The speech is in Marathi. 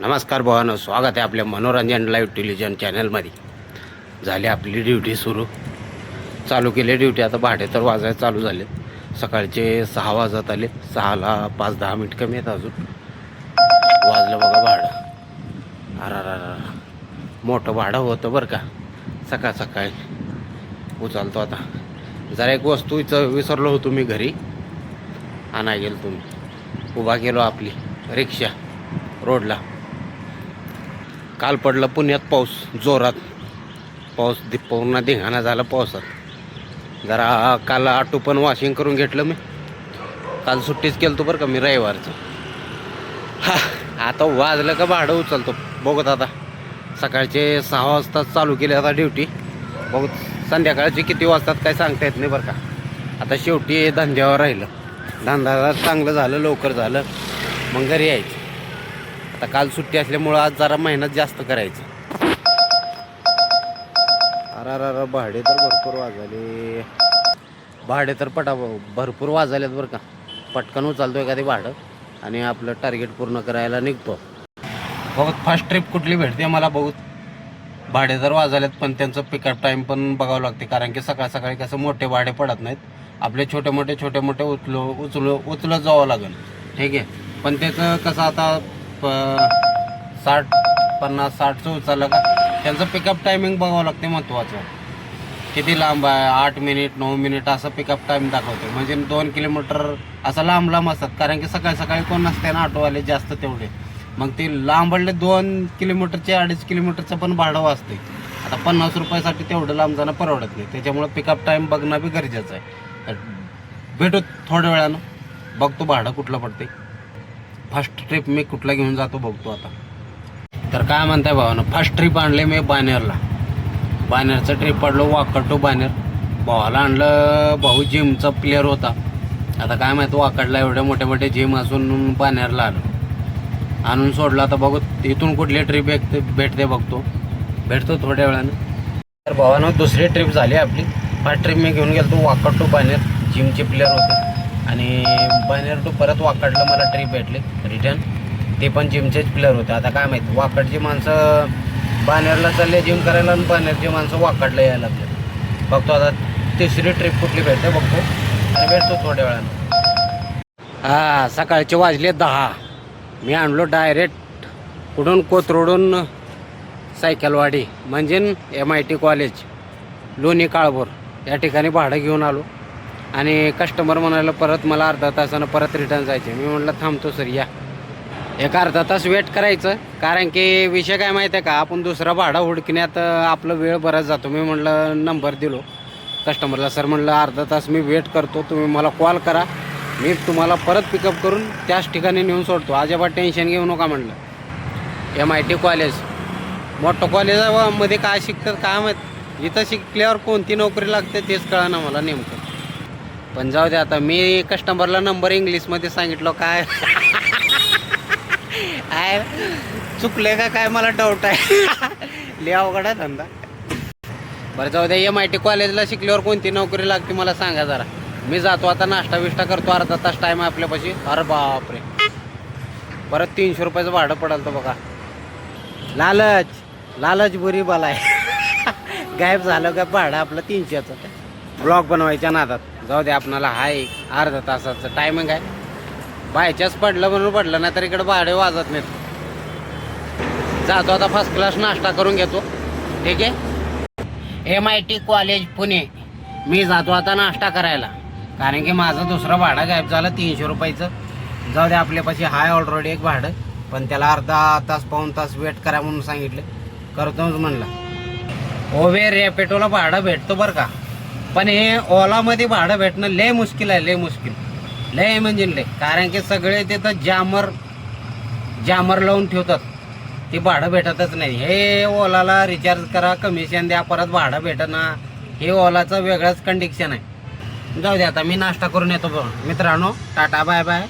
नमस्कार भावांनो, स्वागत आहे आपल्या मनोरंजन लाईव्ह टेलिव्हिजन चॅनलमध्ये. झाली आपली ड्युटी सुरू, चालू केली ड्युटी. आता भाडे तर वाजायला चालू झाले. सकाळचे 6 वाजत आले. 6ला 5-10 मिनिट कमी आहेत, अजून वाजलं बघा भाडं. अरा मोठं भाडं होतं बरं का. सकाळ सकाळी उचलतो. आता जरा एक वस्तू विसरलो होतो मी घरी आणाय गेलो. तुम्ही उभा केलो आपली रिक्षा रोडला. काल पडलं पुण्यात पाऊस, जोरात पाऊस, पूर्ण धिंगाणा झाला पावसात. जरा काल ऑटो पण वॉशिंग करून घेतलं मी. काल सुट्टीच केलं तो बरं का मी रविवारचं. आता वाजलं का भाडं उचलतो बघत. आता सकाळचे 6 वाजता चालू केली आता ड्युटी. बघत संध्याकाळचे किती वाजतात काय सांगता येत नाही बरं का. आता शेवटी धंद्यावर राहिलं. धंदा चांगलं झालं, लवकर झालं, मग घरी यायचं. आता काल सुट्टी असल्यामुळं आज जरा मेहनत जास्त करायची. अरे भाडे तर भरपूर वाजले. भाडे तर भरपूर वाजलेत बरं का. पटकन उचलतो एखादी भाडं आणि आपलं टार्गेट पूर्ण करायला निघतो. बघत फर्स्ट ट्रिप कुठली भेटते मला बघत. भाडे तर वाजलेत, पण त्यांचं पिकअप टाईम पण बघावं लागते. कारण की सकाळ सकाळी कसं मोठे भाडे पडत नाहीत. आपले छोटे मोठे उचलत जावं लागेल. ठीक आहे, पण त्याचं कसं आता 50-60चं उचललं का त्यांचं पिकअप टायमिंग बघावं लागते. महत्त्वाचं किती लांब आहे, 8 मिनिट 9 मिनिट असं पिकअप टाईम दाखवते. म्हणजे 2 किलोमीटर असं लांब असतात. कारण की सकाळी कोण नसते ना ऑटोवाले जास्त तेवढे. मग ते लांबडले 2 किलोमीटरचे 2.5 किलोमीटरचं पण भाडं वाजते. आता 50 रुपयासाठी तेवढं लांब जाणं परवडत नाही. त्याच्यामुळे पिकअप टाईम बघणं बी गरजेचं आहे. भेटू थोड्या वेळानं, बघतो भाडं कुठलं पडते. फर्स्ट ट्रिप मी कुठला घेऊन जातो बघतो आता. तर काय म्हणताय भावानं, फर्स्ट ट्रिप आणले मी बानेरला. बानेरचं ट्रिप पडलो वाकड टू बानेर. भावाला आणलं, भाऊ जिमचा प्लेअर होता. आता काय माहिती वाकडला एवढे मोठे जिम असून बानेरला आणून सोडलं. आता बघू इथून कुठली ट्रिप भेटते बघतो. भेटतो थोड्या वेळानं. तर भावानं दुसरी ट्रिप झाली आपली. फर्स्ट ट्रिप मी घेऊन गेलो वाकड टू बानेर. जिमचे प्लेअर होते आणि बानेर टू परत वाकडला मला ट्रिप भेटली रिटर्न. ते पण जिमचेच प्लेअर होते. आता काय माहिती वाकडची माणसं बानेरला चालले जिम करायला आणि बानेरची माणसं वाकडला यायला लागले. बघतो आता तिसरी ट्रिप कुठली भेटते बघतो आणि भेटतो थोड्या वेळानं. सकाळचे वाजले 10. मी आणलो डायरेक्ट कुठून कोथरूडून सायकलवाडी म्हणजे MIT कॉलेज लोणी काळभोर या ठिकाणी भाडं घेऊन आलो. आणि कस्टमर म्हणाला परत मला अर्धा तासानं परत रिटर्न जायचे. मी म्हटलं थांबतो सर, या एक अर्धा तास वेट करायचं. कारण की विषय काय माहिती आहे का, आपण दुसरा भाडा हुडकण्यात आपलं वेळ बराच जातो. मी म्हटलं नंबर दिलो कस्टमरला. सर म्हटलं अर्धा तास मी वेट करतो, तुम्ही मला कॉल करा, मी तुम्हाला परत पिकअप करून त्याच ठिकाणी नेऊन सोडतो. अजिबात टेन्शन घेऊ नका म्हटलं. MIT कॉलेज मोठं कॉलेजमध्ये काय शिकतात काय माहीत. इथं शिकल्यावर कोणती नोकरी लागते तेच कळा ना मला नेमकं. पण जाऊ दे, आता मी कस्टमरला नंबर इंग्लिशमध्ये सांगितलं. काय चुकले का काय मला डाऊट आहे. लय अवघड आहे धंदा. बरं जाऊ द्या. MIT कॉलेजला शिकल्यावर कोणती नोकरी लागते मला सांगा जरा. मी जातो आता, नाश्ता बिष्टा करतो. अर्धा तास टाईम आहे आपल्यापाशी. अरे बापरे, परत 300 रुपयाचं भाडं पडाल तर बघा. लालच बुरी बाला आहे. गायब झालं का भाडं आपलं 300चं. ब्लॉग बनवायच्या नादात. जाऊ दे, आपणाला हाय अर्धा तासाचं टायमिंग आहे. बायच्याच पडलं म्हणून पडलं, नाही तर इकडे भाडे वाजत नाहीत. जातो आता, फर्स्ट क्लास नाश्ता करून घेतो. ठीक आहे. MIT college Pune. मी जातो आता नाश्ता करायला. कारण की माझं दुसरं भाडं गायब झालं 300 रुपयाचं. जाऊ दे, आपल्यापाशी हाय ऑलरेडी एक भाडं, पण त्याला अर्धा तास पाऊण तास वेट करा म्हणून सांगितलं. करतोच म्हणलं. ओव्हेर रॅपिडोला भाडं भेटतो बरं का, पण हे ओलामध्ये भाडं भेटणं लय मुश्किल आहे. लय म्हणजे लय. कारण की सगळे तिथं जामर लावून ठेवतात. ती भाडं भेटतच नाही. हे ओलाला रिचार्ज करा, कमिशन द्या, परत भाडं भेटना. हे ओलाचं वेगळंच कंडिशन आहे. जाऊ दे, आता मी नाश्ता करून येतो मित्रांनो. Tata bye bye.